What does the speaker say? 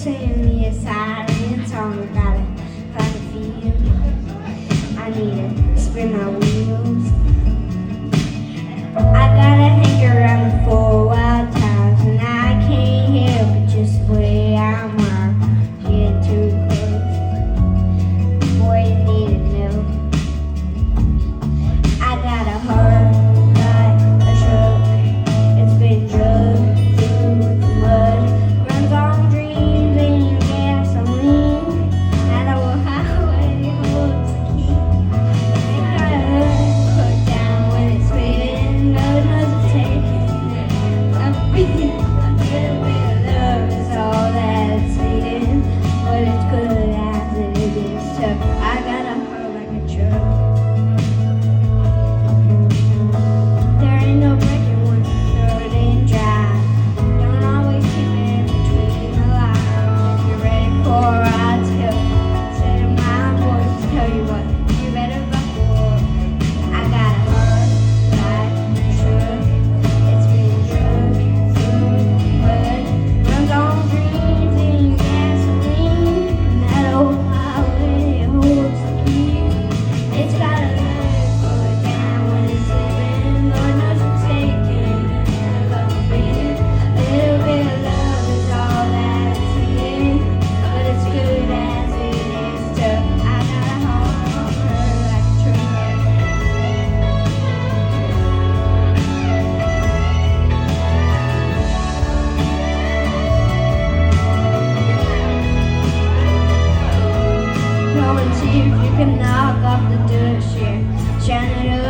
sing me a silent song. I gotta find a feel. I need to spin my wheels. I got a hanker around for wild times, and I can't help but just wait. I'm get too close. Boy, you need to know. I got a heart like a truck. It's been drugged through the mud. Runs on dreams and gasoline. That old highway holds the key. It got a hook put down when it's spinning. No one knows it's taking. I'm breathing. A little bit of love is all that it's needing. But it's good as it is tough. I got a heart like a truck. There ain't no breaking one, throw it in dry. Don't always keep it between the lines. If you're ready for a ride, say to my voice, tell you what, you better buckle up. I got a heart like a truck. It's been drugged through mud. Runs on dreams and gasoline. And that old highway holds the key. It's got a leg put down when it's slipping. Lord knows it's taking. Love beating. A little bit of love is all that it's needing. But it's good as it is tough. I got a heart like a truck. No one's here if you can knock off the dust, yeah. Shine it up.